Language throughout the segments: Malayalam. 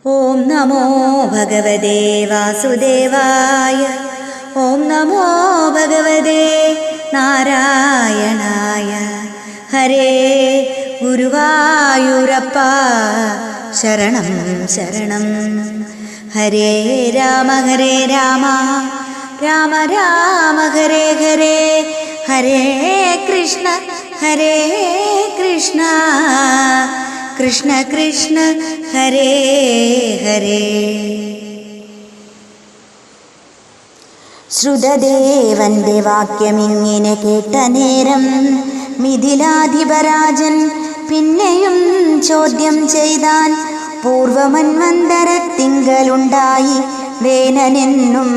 ഓം നമോ ഭഗവതേ വാസുദേവായ. ഓം നമോ ഭഗവതേ നാരായണായ. ഹരേ ഗുരുവായൂരപ്പ ശരണം ശരണം. ഹരേ രാമ രാമ രാമ ഹരേ ഹരേ. ഹരേ കൃഷ്ണ കൃഷ്ണ കൃഷ്ണ കൃഷ്ണ ഹരേ ഹരേ. ശ്രുതദേവന്റെ വാക്യമിങ്ങനെ കേട്ട നേരം മിഥിലാധിപരാജൻ പിന്നെയും ചോദ്യം ചെയ്താൻ. പൂർവമന്വന്തരത്തിങ്കലുണ്ടായി വേനനെന്നും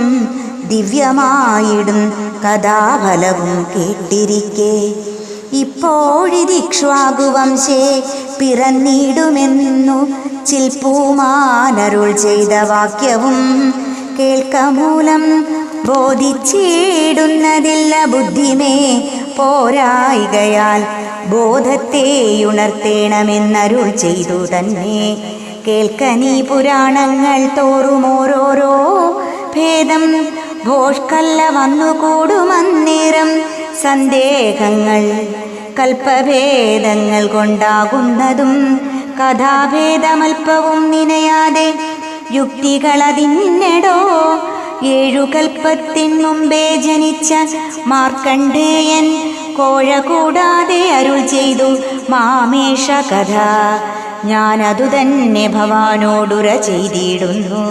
ദിവ്യമായിടും കഥാഫലവും കേട്ടിരിക്കെ ഇപ്പോഴിതിക്ഷ്വാകുവംശേ പിറന്നിടുമെന്നു ചിൽപ്പൂമാനരുൾ ചെയ്ത വാക്യവും കേൾക്കമൂലം ബോധിച്ചിടുന്നതില്ല ബുദ്ധിമേ പോരായികയാൽ ബോധത്തെയുണർത്തേണമെന്നരുൾ ചെയ്തു തന്നെ. കേൾക്കനീ പുരാണങ്ങൾ തോറുമോരോരോ ഭേദം ഭോഷ്കല്ല വന്നുകൂടുമന്നേരം സന്ദേഹങ്ങൾ കൽപ്പഭേദങ്ങൾ കൊണ്ടാകുന്നതും കഥാഭേദമൽപ്പവും നിനയാതെ യുക്തികളതിന്നെടോ. 7 കൽപ്പത്തിൻ മുമ്പേ ജനിച്ച മാർക്കണ്ഡേയൻ കോഴ കൂടാതെ അരുൾ ചെയ്തു മാമേഷ കഥ. ഞാനതു തന്നെ ഭവാനോടുര ചെയ്തിടുന്നു.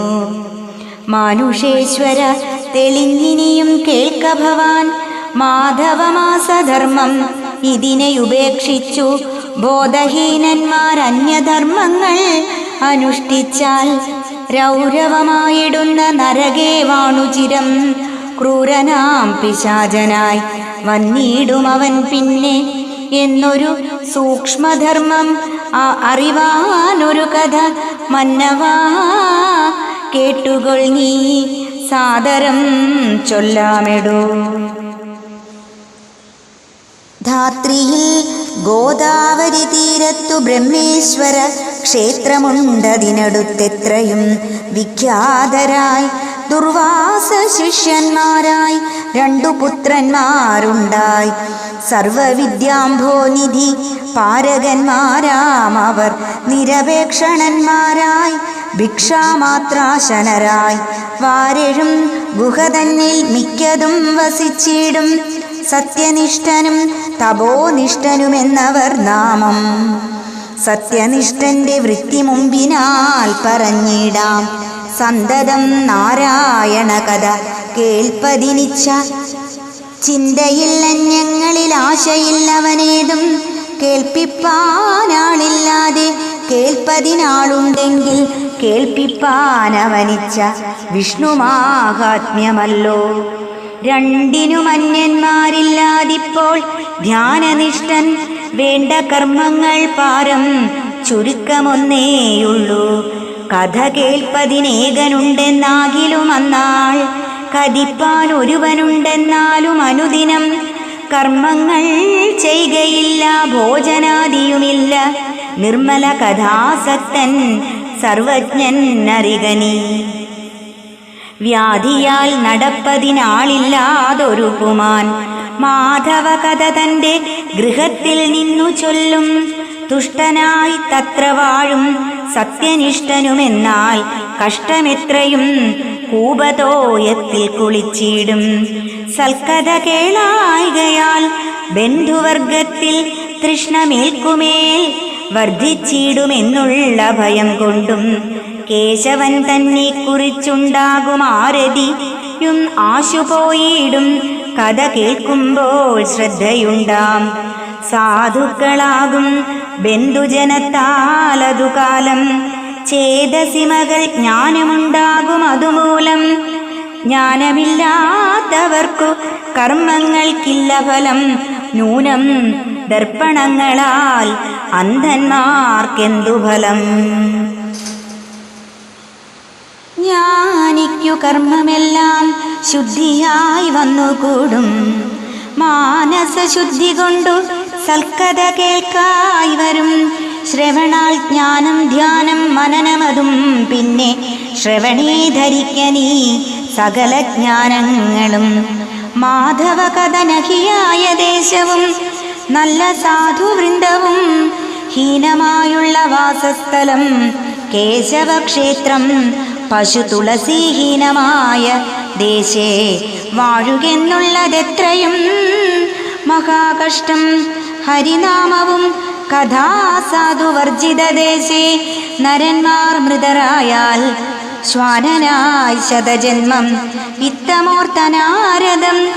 മാനുഷേശ്വര തെളിഞ്ഞിനിയും കേൾക്ക ഭവാൻ. മാധവമാസധർമ്മം ഇതിനെ ഉപേക്ഷിച്ചു ബോധഹീനന്മാർ അന്യധർമ്മങ്ങൾ അനുഷ്ഠിച്ചാൽ രൗരവമായിടുന്ന നരകേ വാണുചിരം. ക്രൂരനാം പിശാചനായി വന്നിടുമവൻ പിന്നെ എന്നൊരു സൂക്ഷ്മധർമ്മം അറിവാനൊരു കഥ മന്നവാ കേട്ടുകൊൾ നീ സാദരം ചൊല്ലാമെടോ. ധാത്രിയിൽ ഗോദാവരി തീരത്തു ബ്രഹ്മേശ്വര ക്ഷേത്രമുണ്ടതിനടുത്തെത്രയും വിഖ്യാതരായി ദുർവാസ ശിഷ്യന്മാരായി 2 പുത്രന്മാരുണ്ടായി. സർവവിദ്യാംഭോനിധി പാരകന്മാരാമവർ നിരപേക്ഷണന്മാരായി ഭിക്ഷാമാത്രാശനരായി വാരെഴും ഗുഹ തന്നിൽ മിക്കതും വസിച്ചിടും. സത്യനിഷ്ഠനും തപോനിഷ്ഠനുമെന്നവർ നാമം. സത്യനിഷ്ഠന്റെ വൃത്തി മുമ്പിനാൽ പറഞ്ഞിടാം. സന്തതം നാരായണ കഥ കേൾപ്പതിനിച്ഛ ചിന്തയില്ലന്യങ്ങളിൽ ആശയില്ലവനേതും. കേൾപ്പിപ്പാനാളില്ലാതെ കേൾപ്പതിനാളുണ്ടെങ്കിൽ കേൾപ്പിപ്പാനവനിച്ഛ വിഷ്ണുമാഹാത്മ്യമല്ലോ. രണ്ടിനും അന്യന്മാരില്ലാതിപ്പോൾ ധ്യാനനിഷ്ഠൻ. വേണ്ട കർമ്മങ്ങൾ പാരം ചുരുക്കമൊന്നേയുള്ളൂ. കഥ കേൾപ്പതിനേകനുണ്ടെന്നാകിലും അന്നാൾ കതിപ്പാൻ ഒരുവനുണ്ടെന്നാലും അനുദിനം കർമ്മങ്ങൾ ചെയ്കയില്ല ഭോജനാദിയുമില്ല. നിർമ്മല കഥാസക്തൻ സർവജ്ഞൻ അറികനി. വ്യാധിയാൽ നടപ്പതിനാളില്ലാതൊരു പുമാൻ മാധവ കഥ തൻ്റെ ഗൃഹത്തിൽ നിന്നു ചൊല്ലും. തുഷ്ടനായി തത്ര വാഴും സത്യനിഷ്ഠനുമെന്നാൽ കഷ്ടമെത്രയും കൂപതോയത്തിൽ കുളിച്ചിടും. സൽക്കഥ കേളായികയാൽ ബന്ധുവർഗത്തിൽ തൃഷ്ണമേൽക്കുമേൽ വർദ്ധിച്ചിടുമെന്നുള്ള ഭയം കൊണ്ടും കേശവൻ തന്നെ കുറിച്ചുണ്ടാകും ആരതിയും ആശുപോയിടും. കഥ കേൾക്കുമ്പോൾ ശ്രദ്ധയുണ്ടാം. സാധുക്കളാകും ബന്ധുജനത്താലതു കാലം ചേതസിമകൾ ജ്ഞാനമുണ്ടാകും അതുമൂലം. ജ്ഞാനമില്ലാത്തവർക്കു കർമ്മങ്ങൾക്കില്ല ഫലം. നൂനം ദർപ്പണങ്ങളാൽ അന്ധന്മാർക്കെന്തു ഫലം. ജ്ഞാനിക്കു കർമ്മമെല്ലാം ശുദ്ധിയായി വന്നുകൂടും. മാനസശുദ്ധി കൊണ്ടു സൽക്കഥ കേൾക്കായി വരും. ശ്രവണാൽ ജ്ഞാനം ധ്യാനം മനനമതും പിന്നെ ശ്രവണേ ധരിക്കനീ സകല ജ്ഞാനങ്ങളും. മാധവ കഥനഹിയായ ദേശവും നല്ല സാധുവൃന്ദവും ഹീനമായുള്ള വാസസ്ഥലം കേശവക്ഷേത്രം പശു തുളസീഹീനമായ ദേശേ വാഴുകെന്നുള്ളതെത്രയും മഹാകഷ്ടം. ഹരിനാമവും കഥാസാധുവർജിത ദേശേ നരന്മാർ മൃതരായാൽ ശ്വാനനായി ശതജന്മം വിത്തമോർത്തനാരദം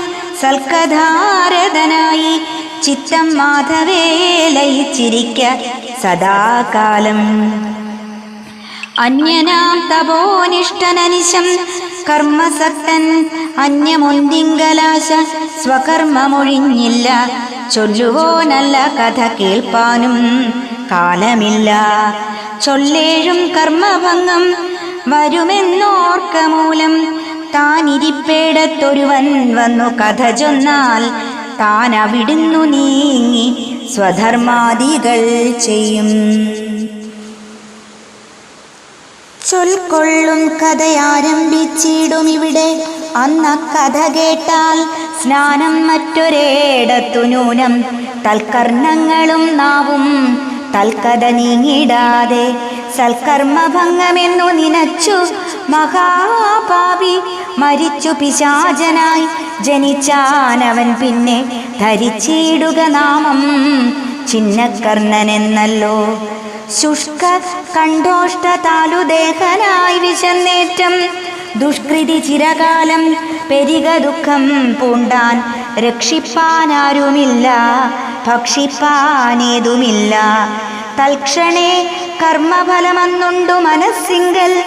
സൽക്കഥാരദനായി ചിത്തം മാധവേ ലയിച്ചിരിക്ക സദാകാലം. അന്യനാം തപോനിഷ്ഠനനിശം കർമ്മസക്തൻ അന്യമൊന്തിങ്കലാശ സ്വകർമ്മമൊഴിഞ്ഞില്ല. ചൊല്ലുവോനല്ല കഥ കേൾപ്പാനും കാലമില്ല. ചൊല്ലേഴും കർമ്മഭംഗം വരുമെന്നോർക്ക മൂലം താനിരിപ്പേടത്തൊരുവൻ വന്നു കഥ ചൊന്നാൽ താൻ അവിടുന്നു നീങ്ങി സ്വധർമാദികൾ ചെയ്യും. ചൊൽക്കൊള്ളും കഥയാരംഭിച്ചിടും ഇവിടെ. അന്ന കഥ കേട്ടാൽ സ്നാനം മറ്റൊരേടത്തു നൂനം. തൽക്കർണങ്ങളും നാവും തൽക്കഥ നീങ്ങിടാതെ സൽക്കർമ്മഭംഗമെന്നു നിനച്ചു മഹാപാപി മരിച്ചു പിശാചനായി ജനിച്ചാനവൻ പിന്നെ ധരിച്ചിടുക നാമം ചിന്നകർണനെന്നല്ലോ. ശുഷ്ക കണ്ഠോഷ്ട താലുദേഹനായി വിശന്നേറ്റം ദുഷ്കൃതി ചിരകാലം പെരിക ദുഃഖം പൂണ്ടാൻ. രക്ഷിപ്പാനാരുമില്ല ഭക്ഷിപ്പാനേതുമില്ല. തൽക്ഷണേ കർമ്മഫലമെന്നുണ്ടു മനസ്സിങ്കൽ.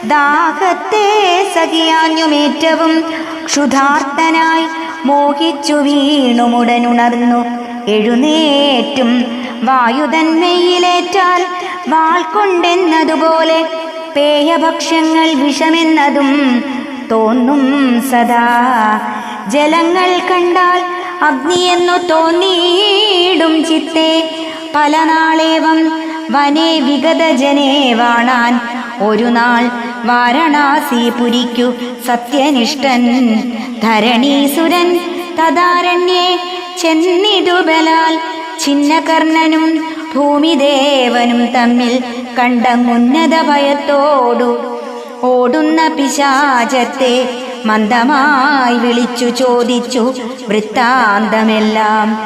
ദാഹത്തെ സഖിയാഞ്ഞുമേറ്റവും ക്ഷുധാർത്തനായി മോഹിച്ചു വീണുമുടനുണർന്നു എഴുന്നേറ്റും. വായുതന്മയിലേറ്റാൽ വാൾ കൊണ്ടെന്നതുപോലെ പേയഭക്ഷ്യങ്ങൾ വിഷമെന്നതും തോന്നും സദാ. ജലങ്ങൾ കണ്ടാൽ അഗ്നിയെന്നു തോന്നിയിടും ചിത്തെ. പല നാളേവം വനേ വിഗതജനെ വാണാൻ ഒരു നാൾ വാരണാസിപുരിക്കു സത്യനിഷ്ഠൻ ധരണീസുരൻ തദാരണ്യേ ചെന്നിടുബലാൽ. ചിന്നകർണനും ഭൂമിദേവനും തമ്മിൽ കണ്ടങ്ങുന്നത ഭയത്തോടു ഓടുന്ന പിശാചത്തെ മന്ദമായി വിളിച്ചു ചോദിച്ചു വൃത്താന്തമെല്ലാം.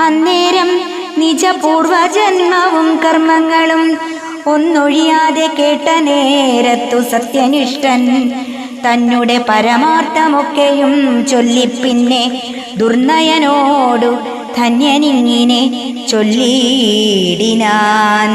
അന്നേരം നിജപൂർവജന്മവും കർമ്മങ്ങളും ഒന്നൊഴിയാതെ കേട്ട നേരത്തു സത്യനിഷ്ഠൻ തന്നെ പരമാർത്ഥമൊക്കെയും ചൊല്ലിപ്പിന്നെ ദുർനയനോടു ധന്യനിങ്ങിനെ ചൊല്ലിയിടിനാൻ.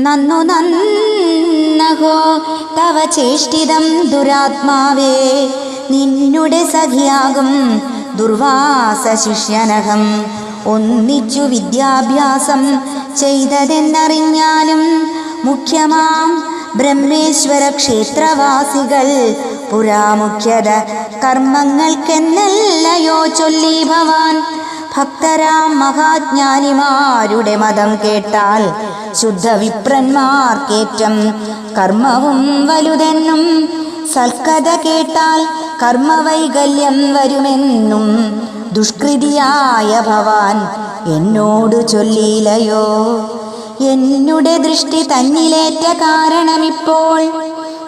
നന്നു നന്നഹോ തവ ചേഷ്ടിതം ദുരാത്മാവേ, നിന്നുടെ സഖിയാകും ദുർവാസ ശിഷ്യനഹം. ഒന്നിച്ചു വിദ്യാഭ്യാസം ചെയ്തതെന്നറിഞ്ഞാലും മുഖ്യമാം ബ്രഹ്മേശ്വര ക്ഷേത്രവാസികൾ പുരാമുഖ്യത കർമ്മങ്ങൾക്കെന്നല്ലയോ ചൊല്ലി ഭവാൻ. ഭക്തരാം മഹാജ്ഞാനിമാരുടെ മതം കേട്ടാൽ ശുദ്ധവിപ്രന്മാർക്കേറ്റം കർമ്മവും വലുതെന്നും. സൽക്കഥ കേട്ടാൽ കർമ്മവൈകല്യം വരുമെന്നും ദുഷ്കൃതിയായ ഭവാൻ എന്നോടു ചൊല്ലിയിലയോ. എന്നുടെ ദൃഷ്ടി തന്നിലേറ്റ കാരണമിപ്പോൾ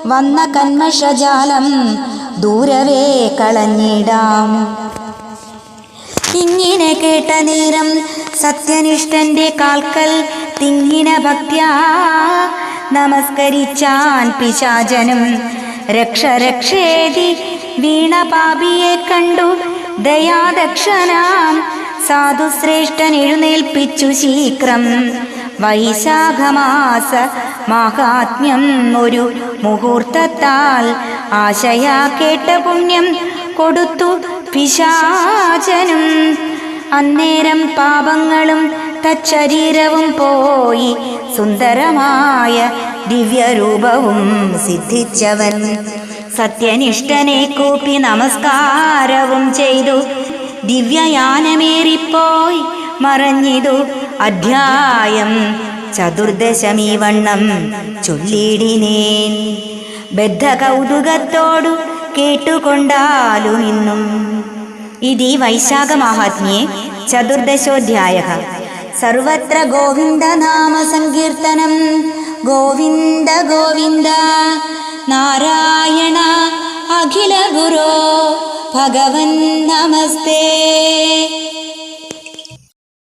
വന്ന കന്മഷജാലം ദൂരവേ കളഞ്ഞിടാം. ഇങ്ങനെ കേട്ട നേരം സത്യനിഷ്ഠന്റെ കാൽക്കൽ തിങ്ങിന ഭക്ത്യാ നമസ്കരിച്ചാൻ പിശാചനും. രക്ഷ രക്ഷേതി വീണ പാപിയെ കണ്ടു ദയാദക്ഷനാം സാധുശ്രേഷ്ഠൻ എഴുന്നേൽപ്പിച്ചു ശീഘ്രം. വൈശാഖമാസ മാഹാത്മ്യം ഒരു മുഹൂർത്തത്താൽ ആശയാ കേട്ട പുണ്യം കൊടുത്തു പിശാചനും. അന്നേരം പാപങ്ങളും തച്ചരീരവും പോയി സുന്ദരമായ ദിവ്യരൂപവും സിദ്ധിച്ചവൻ. സത്യനിഷ്ഠനെ കൂപ്പി നമസ്കാരവും ചെയ്തു ദിവ്യയാനമേറിപ്പോയി മറഞ്ഞിതു അധ്യായം ചതുർദശമീ വണ്ണം ചൊല്ലിടിനേൻ. ബദ്ധ കൗതുകത്തോടു കേട്ടുകൊണ്ടാലും ഇന്നും. ഇതി വൈശാഖ മാഹാത്മ്യേ ചതുർദശോധ്യായ. സർവത്ര ഗോവിന്ദനാമ സങ്കീർത്തനം. ഗോവിന്ദ ഗോവിന്ദ നാരായണ അഖില ഗുരോ ഭഗവൻ നമസ്തേ.